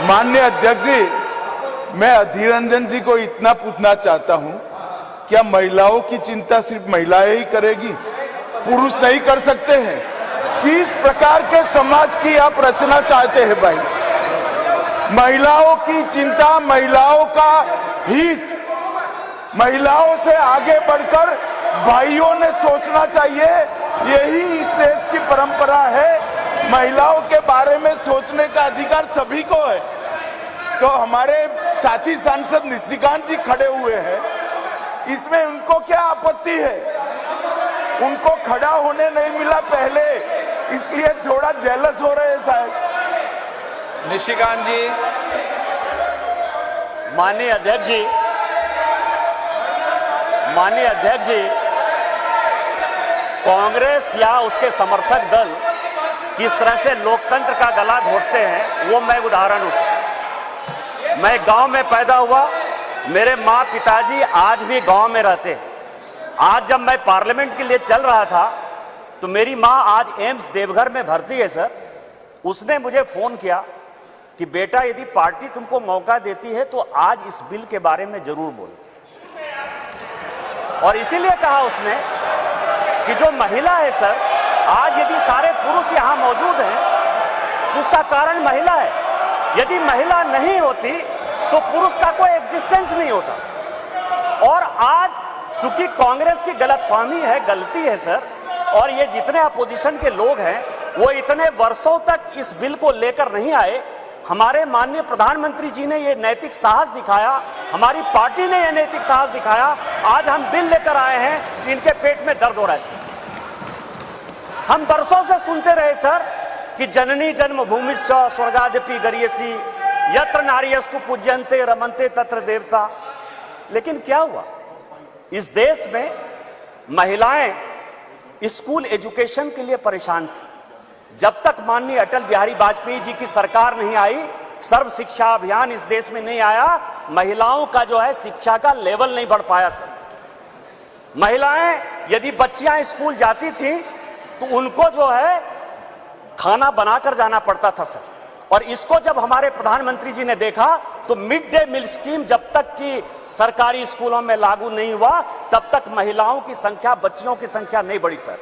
माननीय अध्यक्ष जी, मैं अधीर रंजन जी को इतना पूछना चाहता हूं, क्या महिलाओं की चिंता सिर्फ महिलाएं ही करेगी, पुरुष नहीं कर सकते हैं? किस प्रकार के समाज की आप रचना चाहते हैं भाई? महिलाओं की चिंता, महिलाओं का हित, महिलाओं से आगे बढ़कर भाइयों ने सोचना चाहिए। यही इस देश की परंपरा है। महिलाओं के बारे में सोचने का अधिकार सभी को है। तो हमारे साथी सांसद निशिकांत जी खड़े हुए हैं, इसमें उनको क्या आपत्ति है? उनको खड़ा होने नहीं मिला पहले, इसलिए थोड़ा जेलस हो रहे हैं शायद। निशिकांत जी। माननीय अध्यक्ष जी, कांग्रेस या उसके समर्थक दल किस तरह से लोकतंत्र का गला घोटते हैं, वो मैं उदाहरण हूं। मैं गांव में पैदा हुआ, मेरे माँ पिताजी आज भी गांव में रहते हैं। आज जब मैं पार्लियामेंट के लिए चल रहा था तो मेरी माँ आज एम्स देवघर में भर्ती है सर। उसने मुझे फोन किया कि बेटा यदि पार्टी तुमको मौका देती है तो आज इस बिल के बारे में जरूर बोलो। और इसीलिए कहा उसने कि जो महिला है सर, आज यदि सारे पुरुष यहां मौजूद हैं तो उसका कारण महिला है। यदि महिला नहीं होती तो पुरुष का कोई एग्जिस्टेंस नहीं होता। और आज चूंकि कांग्रेस की गलतफहमी है, गलती है सर, और ये जितने अपोजिशन के लोग हैं वो इतने वर्षों तक इस बिल को लेकर नहीं आए। हमारे माननीय प्रधानमंत्री जी ने ये नैतिक साहस दिखाया, हमारी पार्टी ने ये नैतिक साहस दिखाया। आज हम बिल लेकर आए हैं कि इनके पेट में दर्द हो रहा है। हम बरसों से सुनते रहे सर कि जननी जन्मभूमि स्वर्गादपि गरीयसी यत्र नार्यस्तु पूज्यन्ते रमन्ते तत्र देवता। लेकिन क्या हुआ? इस देश में महिलाएं स्कूल एजुकेशन के लिए परेशान थी। जब तक माननीय अटल बिहारी वाजपेयी जी की सरकार नहीं आई, सर्व शिक्षा अभियान इस देश में नहीं आया, महिलाओं का जो है शिक्षा का लेवल नहीं बढ़ पाया सर। महिलाएं यदि बच्चियां स्कूल जाती थी तो उनको जो है खाना बनाकर जाना पड़ता था सर। और इसको जब हमारे प्रधानमंत्री जी ने देखा तो मिड डे मील स्कीम जब तक कि सरकारी स्कूलों में लागू नहीं हुआ तब तक महिलाओं की संख्या, बच्चियों की संख्या नहीं बढ़ी सर।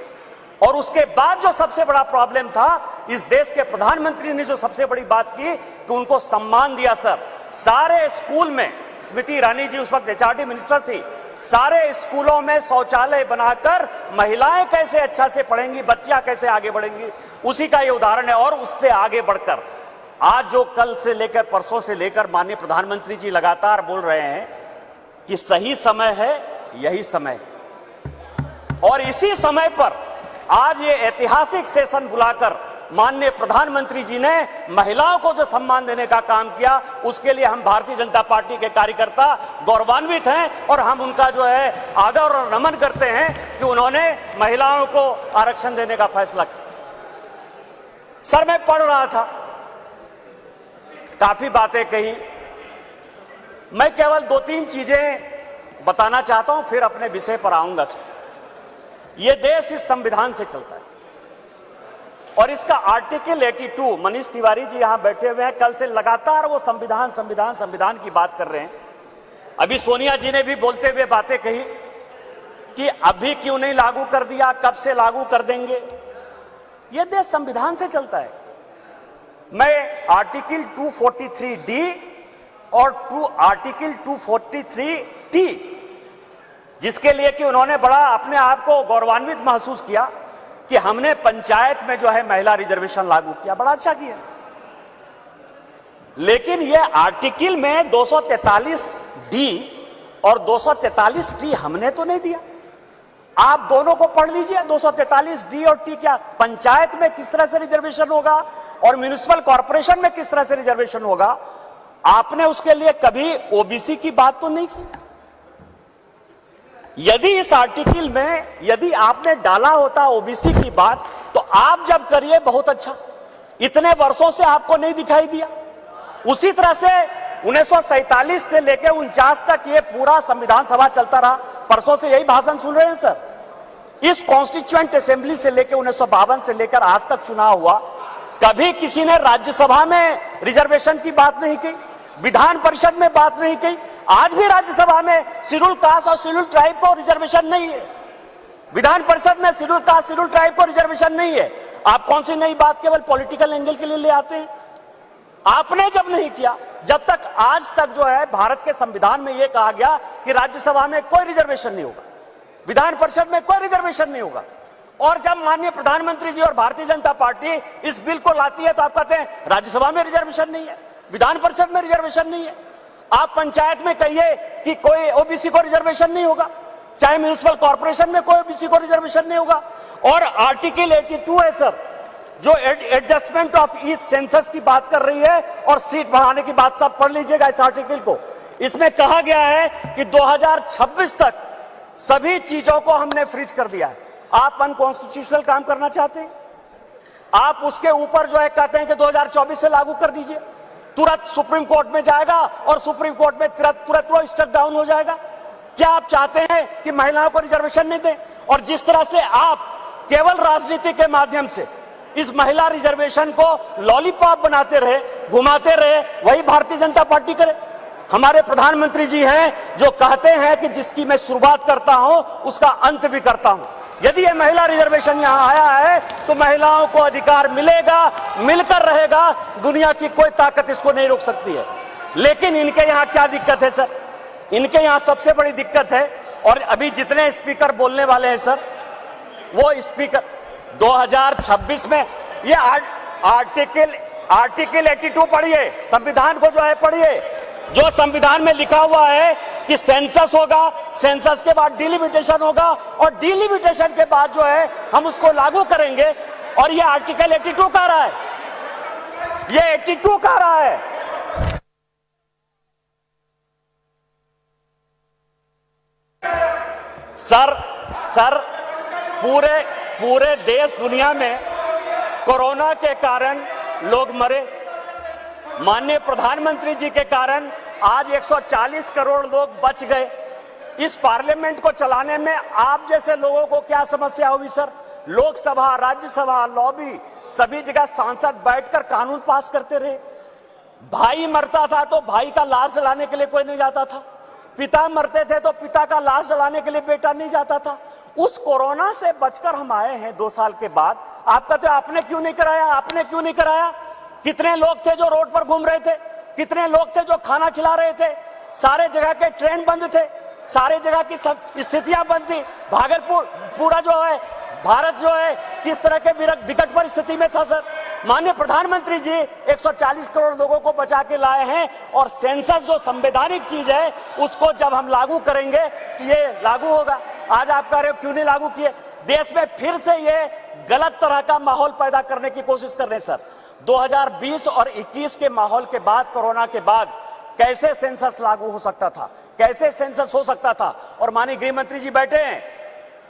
और उसके बाद जो सबसे बड़ा प्रॉब्लम था, इस देश के प्रधानमंत्री ने जो सबसे बड़ी बात की कि उनको सम्मान दिया सर। सारे स्कूल में, स्मृति ईरानी जी उस वक्त एचआरडी मिनिस्टर थी, सारे स्कूलों में शौचालय बनाकर महिलाएं कैसे अच्छा से पढ़ेंगी, बच्चियां कैसे आगे बढ़ेंगी, उसी का ये उदाहरण है। और उससे आगे बढ़कर आज जो कल से लेकर परसों से लेकर माननीय प्रधानमंत्री जी लगातार बोल रहे हैं कि सही समय है, यही समय। और इसी समय पर आज ये ऐतिहासिक सेशन बुलाकर माननीय प्रधानमंत्री जी ने महिलाओं को जो सम्मान देने का काम किया, उसके लिए हम भारतीय जनता पार्टी के कार्यकर्ता गौरवान्वित हैं। और हम उनका जो है आदर और नमन करते हैं कि उन्होंने महिलाओं को आरक्षण देने का फैसला किया। सर, मैं पढ़ रहा था, काफी बातें कही, मैं केवल 2-3 चीजें बताना चाहता हूं, फिर अपने विषय पर आऊंगा सर। ये देश इस संविधान से चलता है और इसका आर्टिकल 82, मनीष तिवारी जी यहां बैठे हुए हैं, कल से लगातार वो संविधान संविधान संविधान की बात कर रहे हैं। अभी सोनिया जी ने भी बोलते हुए बातें कही कि अभी क्यों नहीं लागू कर दिया, कब से लागू कर देंगे। ये देश संविधान से चलता है। मैं आर्टिकल 243D और आर्टिकल 243T, जिसके लिए कि उन्होंने बड़ा अपने आप को गौरवान्वित महसूस किया कि हमने पंचायत में जो है महिला रिजर्वेशन लागू किया, बड़ा अच्छा किया। लेकिन ये आर्टिकल में 243D और 243T हमने तो नहीं दिया। आप दोनों को पढ़ लीजिए, 243D और T क्या पंचायत में किस तरह से रिजर्वेशन होगा और म्युनिसिपल कॉर्पोरेशन में किस तरह से रिजर्वेशन होगा। आपने उसके लिए कभी ओबीसी की बात तो नहीं की। यदि इस आर्टिकल में यदि आपने डाला होता ओबीसी की बात, तो आप जब करिए बहुत अच्छा। इतने वर्षों से आपको नहीं दिखाई दिया। उसी तरह से 1947 से लेकर 49 तक ये पूरा संविधान सभा चलता रहा। परसों से यही भाषण सुन रहे हैं सर। इस कॉन्स्टिट्यूएंट असेंबली से लेकर 1952 से लेकर आज तक चुनाव हुआ, कभी किसी ने राज्यसभा में रिजर्वेशन की बात नहीं की, विधान परिषद में बात नहीं की। आज भी राज्यसभा में शेड्यूल कास्ट और शेड्यूल ट्राइब को रिजर्वेशन नहीं है, विधान परिषद में शेड्यूल कास्ट शेड्यूल ट्राइब को रिजर्वेशन नहीं है। आप कौन सी नई बात केवल पॉलिटिकल एंगल के लिए ले आते हैं? आपने जब नहीं किया, जब तक आज तक जो है भारत के संविधान में यह कहा गया कि राज्यसभा में कोई रिजर्वेशन नहीं होगा, विधान परिषद में कोई रिजर्वेशन नहीं होगा, और जब माननीय प्रधानमंत्री जी और भारतीय जनता पार्टी इस बिल को लाती है तो आप कहते हैं राज्यसभा में रिजर्वेशन नहीं है, विधान परिषद में रिजर्वेशन नहीं है। आप पंचायत में कहिए कि कोई ओबीसी को रिजर्वेशन नहीं होगा, चाहे म्यूनिसिपल कॉर्पोरेशन में कोई ओबीसी को रिजर्वेशन नहीं होगा। और आर्टिकल 82 है सर, जो एडजस्टमेंट ऑफ ईच सेंसस की बात कर रही है और सीट बढ़ाने की बात, सब पढ़ लीजिएगा इस आर्टिकल को। इसमें कहा गया है कि 2026 तक सभी चीजों को हमने फ्रीज कर दिया है। आप अनकॉन्स्टिट्यूशनल काम करना चाहते हैं, आप उसके ऊपर जो है कहते हैं कि 2024 से लागू कर दीजिए, तुरंत सुप्रीम कोर्ट में जाएगा और सुप्रीम कोर्ट में तुरंत वो स्टक डाउन हो जाएगा। क्या आप चाहते हैं कि महिलाओं को रिजर्वेशन नहीं दें? और जिस तरह से आप केवल राजनीति के माध्यम से इस महिला रिजर्वेशन को लॉलीपॉप बनाते रहे, घुमाते रहे, वही भारतीय जनता पार्टी करे। हमारे प्रधानमंत्री जी हैं जो कहते हैं कि जिसकी मैं शुरुआत करता हूं उसका अंत भी करता हूं। यदि ये महिला रिजर्वेशन यहां आया है तो महिलाओं को अधिकार मिलेगा, मिलकर रहेगा, दुनिया की कोई ताकत इसको नहीं रोक सकती है। लेकिन इनके यहां क्या दिक्कत है सर? इनके यहां सबसे बड़ी दिक्कत है, और अभी जितने स्पीकर बोलने वाले हैं सर, वो स्पीकर 2026 में ये आर्टिकल 82 पढ़िए, संविधान को जो है पढ़िए, जो संविधान में लिखा हुआ है कि सेंसस होगा, सेंसस के बाद डिलिमिटेशन होगा, और डिलिमिटेशन के बाद जो है हम उसको लागू करेंगे। और ये आर्टिकल 82 कह रहा है, ये 82 कह रहा है। सर पूरे देश दुनिया में कोरोना के कारण लोग मरे, माननीय प्रधानमंत्री जी के कारण आज 140 करोड़ लोग बच गए। इस पार्लियामेंट को चलाने में आप जैसे लोगों को क्या समस्या होगी सर? लोकसभा, राज्यसभा, लॉबी, सभी जगह सांसद बैठकर कानून पास करते रहे। भाई मरता था तो भाई का लाश जलाने के लिए कोई नहीं जाता था, पिता मरते थे तो पिता का लाश जलाने के लिए बेटा नहीं जाता था। उस कोरोना से बचकर हम आए हैं 2 साल के बाद। आप कहते हो आपने क्यों नहीं कराया, आपने क्यों नहीं कराया? कितने लोग थे जो रोड पर घूम रहे थे, कितने लोग थे जो खाना खिला रहे थे, सारे जगह के ट्रेन बंद थे, सारे जगह की सब स्थितियां बंद थी। भागलपुर पूरा जो है भारत जो है किस तरह के विकट परिस्थिति में था सर। माननीय प्रधानमंत्री जी 140 करोड़ लोगों को बचा के लाए हैं, और सेंसस जो संवैधानिक चीज है उसको जब हम लागू करेंगे तो ये लागू होगा। आज आप कह रहे हो क्यों नहीं लागू किए? देश में फिर से ये गलत तरह का माहौल पैदा करने की कोशिश कर रहे हैं सर। 2020 और 21 के माहौल के बाद, कोरोना के बाद कैसे सेंसस लागू हो सकता था, कैसे सेंसस हो सकता था? और माननीय गृह मंत्री जी बैठे हैं,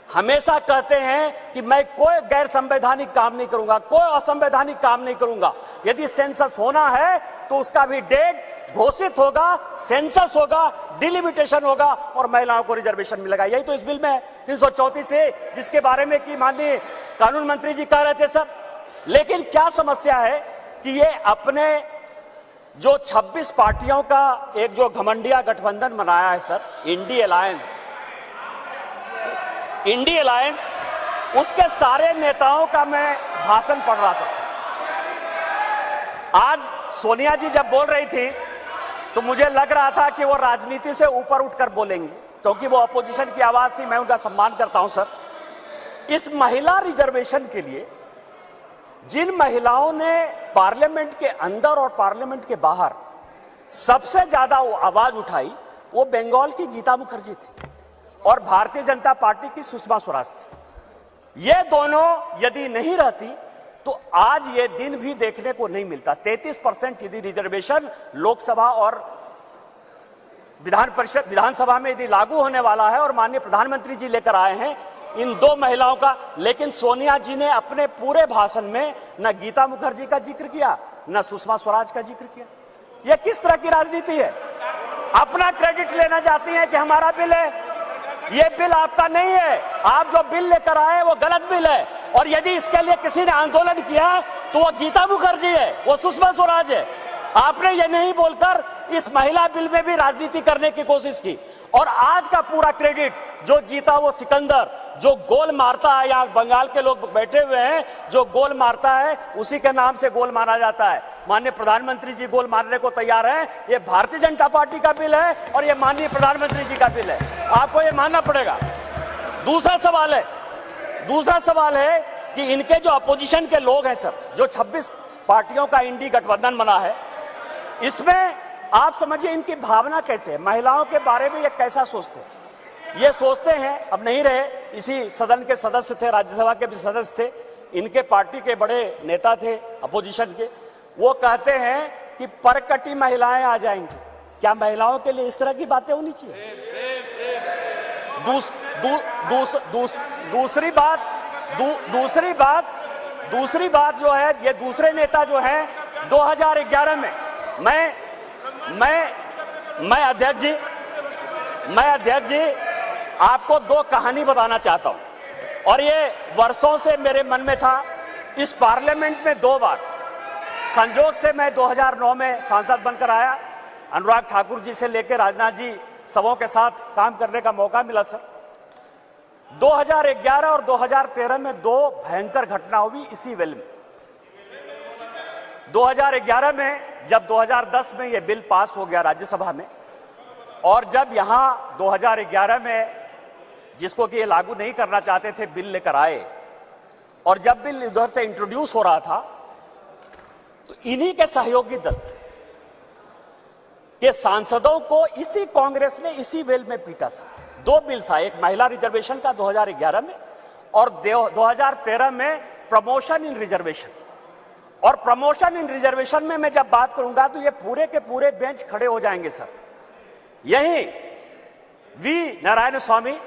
हमेशा कहते हैं कि मैं कोई गैर संवैधानिक काम नहीं करूंगा, कोई असंवैधानिक काम नहीं करूंगा। यदि सेंसस होना है तो उसका भी डेट घोषित होगा, सेंसस होगा, डिलिमिटेशन होगा और महिलाओं को रिजर्वेशन मिलेगा। यही तो इस बिल में है 334 से, जिसके बारे में कि माननीय कानून मंत्री जी कह रहे थे सर। लेकिन क्या समस्या है कि ये अपने जो 26 पार्टियों का एक जो घमंडिया गठबंधन बनाया है सर, इंडी अलायंस, उसके सारे नेताओं का मैं भाषण पढ़ रहा था। आज सोनिया जी जब बोल रही थी तो मुझे लग रहा था कि वो राजनीति से ऊपर उठकर बोलेंगी, क्योंकि वो अपोजिशन की आवाज थी। मैं उनका सम्मान करता हूं सर। इस महिला रिजर्वेशन के लिए जिन महिलाओं ने पार्लियामेंट के अंदर और पार्लियामेंट के बाहर सबसे ज्यादा आवाज उठाई, वो बंगाल की गीता मुखर्जी थी और भारतीय जनता पार्टी की सुषमा स्वराज थी। ये दोनों यदि नहीं रहती तो आज ये दिन भी देखने को नहीं मिलता। 33% यदि रिजर्वेशन लोकसभा और विधानसभा में यदि लागू होने वाला है और माननीय प्रधानमंत्री जी लेकर आए हैं इन 2 महिलाओं का, लेकिन सोनिया जी ने अपने पूरे भाषण में न गीता मुखर्जी का जिक्र किया, न सुषमा स्वराज का जिक्र किया। यह किस तरह की राजनीति है? अपना क्रेडिट लेना चाहती हैं कि हमारा बिल है। ये बिल आपका नहीं है, आप जो बिल लेकर आए वो गलत बिल है। और यदि इसके लिए किसी ने आंदोलन किया तो वो गीता मुखर्जी है, वो सुषमा स्वराज है। आपने ये नहीं बोलकर इस महिला बिल में भी राजनीति करने की कोशिश की। और आज का पूरा क्रेडिट जो जीता वो सिकंदर, जो गोल मारता है, यहाँ बंगाल के लोग बैठे हुए हैं, जो गोल मारता है उसी के नाम से गोल मारा जाता है। माननीय प्रधानमंत्री जी गोल मारने को तैयार हैं। ये भारतीय जनता पार्टी का बिल है और ये माननीय प्रधानमंत्री जी का बिल है, आपको ये मानना पड़ेगा। दूसरा सवाल है कि इनके जो अपोजिशन के लोग हैं सर, जो 26 पार्टियों का इंडी गठबंधन बना है, इसमें आप समझिए इनकी भावना कैसे है, महिलाओं के बारे में ये कैसा सोचते हैं। ये सोचते हैं, अब नहीं रहे, इसी सदन के सदस्य थे, राज्यसभा के भी सदस्य थे, इनके पार्टी के बड़े नेता थे अपोजिशन के, वो कहते हैं कि परकटी महिलाएं आ जाएंगी। क्या महिलाओं के लिए इस तरह की बातें होनी चाहिए? दूसरी बात जो है, ये दूसरे नेता जो है 2011 में मैं अध्यक्ष जी आपको दो कहानी बताना चाहता हूं, और ये वर्षों से मेरे मन में था। इस पार्लियामेंट में 2 बार संजोग से मैं 2009 में सांसद बनकर आया, अनुराग ठाकुर जी से लेकर राजनाथ जी सबों के साथ काम करने का मौका मिला सर। 2011 और 2013 में 2 भयंकर घटना हुई इसी वेल में। 2011 में जब 2010 में ये बिल पास हो गया राज्यसभा में, और जब यहां 2011 में जिसको कि ये लागू नहीं करना चाहते थे बिल लेकर आए, और जब बिल उधर से इंट्रोड्यूस हो रहा था तो इन्हीं के सहयोगी दल के सांसदों को इसी कांग्रेस ने इसी बिल में पीटा सर। 2 बिल था, एक महिला रिजर्वेशन का 2011 में, और 2013 में प्रमोशन इन रिजर्वेशन। और प्रमोशन इन रिजर्वेशन में मैं जब बात करूंगा तो ये पूरे के पूरे बेंच खड़े हो जाएंगे सर। यही वी नारायण स्वामी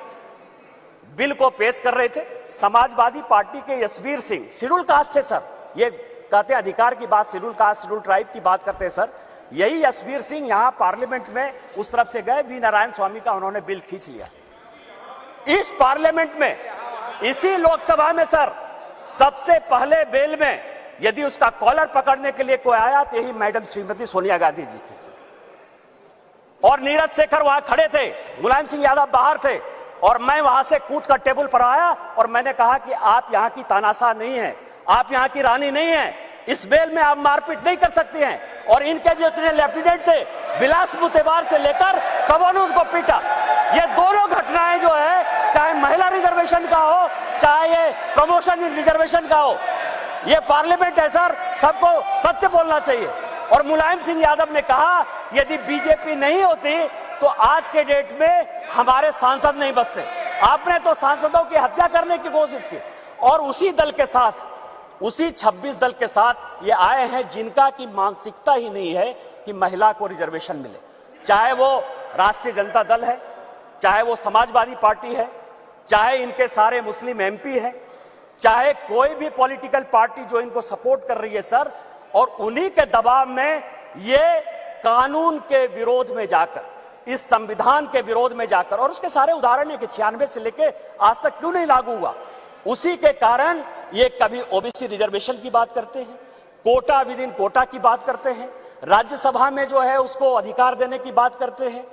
बिल को पेश कर रहे थे, समाजवादी पार्टी के यशवीर सिंह, शेड्यूल कास्ट थे सर, ये कहते हैं अधिकार की बात, शेड्यूल कास्ट शेड्यूल ट्राइब की बात करते हैं सर। यही यशवीर सिंह यहां पार्लियामेंट में उस तरफ से गए, वी नारायण स्वामी का उन्होंने बिल खींच लिया। इस पार्लियामेंट में, इसी लोकसभा में सर, सबसे पहले बिल में यदि उसका कॉलर पकड़ने के लिए कोई आया तो यही मैडम श्रीमती सोनिया गांधी जी थे सर। और नीरज शेखर वहां खड़े थे, मुलायम सिंह यादव बाहर थे, और मैं वहां से कूद कर टेबल पर आया और मैंने कहा कि आप यहां की तानाशाह नहीं है, आप यहां की रानी नहीं है, इस बेल में आप मारपीट नहीं कर सकती हैं। और इनके जो इतने लेफ्टिनेंट थे, बिलास मुतेबार से लेकर सबों ने उनको पीटा। ये दोनों घटनाएं जो है, चाहे महिला रिजर्वेशन का हो, चाहे ये प्रमोशन इन रिजर्वेशन का हो, ये पार्लियामेंट है सर, सबको सत्य बोलना चाहिए। और मुलायम सिंह यादव ने कहा यदि बीजेपी नहीं होती तो आज के डेट में हमारे सांसद नहीं बचते। आपने तो सांसदों की हत्या करने की कोशिश की, और उसी दल के साथ, उसी 26 दल के साथ ये आए हैं जिनका की मानसिकता ही नहीं है कि महिला को रिजर्वेशन मिले। चाहे वो राष्ट्रीय जनता दल है, चाहे वो समाजवादी पार्टी है, चाहे इनके सारे मुस्लिम एमपी हैं, चाहे कोई भी पॉलिटिकल पार्टी जो इनको सपोर्ट कर रही है सर, और उन्हीं के दबाव में ये कानून के विरोध में जाकर, इस संविधान के विरोध में जाकर, और उसके सारे उदाहरण है कि 96 से लेके आज तक क्यों नहीं लागू हुआ, उसी के कारण ये कभी ओबीसी रिजर्वेशन की बात करते हैं, कोटा विद इन कोटा की बात करते हैं, राज्यसभा में जो है उसको अधिकार देने की बात करते हैं,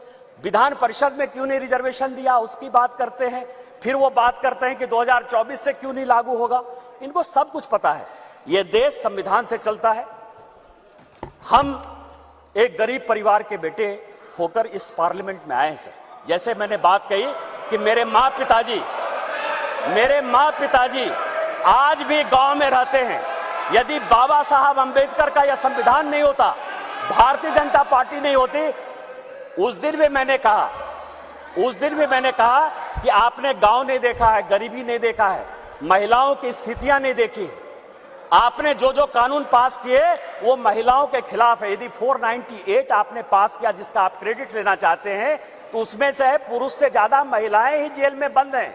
विधान परिषद में क्यों नहीं रिजर्वेशन दिया उसकी बात करते हैं, फिर वो बात करते हैं कि 2024 से क्यों नहीं लागू होगा। इनको सब कुछ पता है, ये देश संविधान से चलता है। हम एक गरीब परिवार के बेटे होकर इस पार्लियामेंट में आए हैं सर। जैसे मैंने बात कही कि मेरे माँ पिताजी आज भी गांव में रहते हैं। यदि बाबा साहब अंबेडकर का यह संविधान नहीं होता, भारतीय जनता पार्टी नहीं होती, उस दिन भी मैंने कहा कि आपने गांव नहीं देखा है, गरीबी नहीं देखा है, महिलाओं की स्थितियां नहीं देखी। आपने जो जो कानून पास किए वो महिलाओं के खिलाफ है। यदि 498 आपने पास किया जिसका आप क्रेडिट लेना चाहते हैं, तो उसमें से पुरुष से ज्यादा महिलाएं ही जेल में बंद हैं।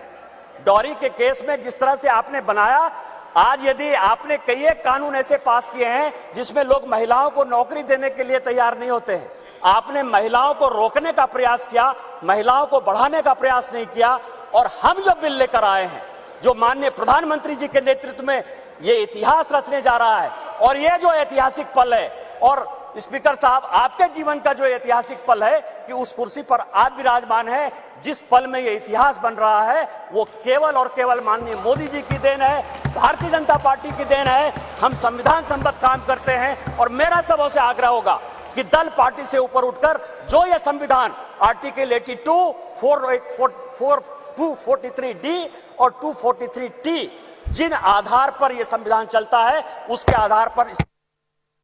डॉरी के केस में जिस तरह से आपने बनाया, आज यदि आपने कई एक कानून ऐसे पास किए हैं जिसमें लोग महिलाओं को नौकरी देने के लिए तैयार नहीं होते हैं, आपने महिलाओं को रोकने का प्रयास किया, महिलाओं को बढ़ाने का प्रयास नहीं किया। और हम जो बिल लेकर आए हैं, जो माननीय प्रधानमंत्री जी के नेतृत्व में ये इतिहास रचने जा रहा है। और ये जो ऐतिहासिक पल है, और स्पीकर साहब आपके जीवन का जो ऐतिहासिक पल है कि उस कुर्सी पर आप विराजमान हैं, जिस पल में ये इतिहास बन रहा है वो केवल और केवल माननीय मोदी जी की देन है, भारतीय जनता पार्टी की देन है। हम संविधान सम्मत काम करते हैं और मेरा सबों से आग्रह होगा कि दल पार्टी से ऊपर उठकर जो ये संविधान आर्टिकल 82, 243D और 243T जिन आधार पर यह संविधान चलता है उसके आधार पर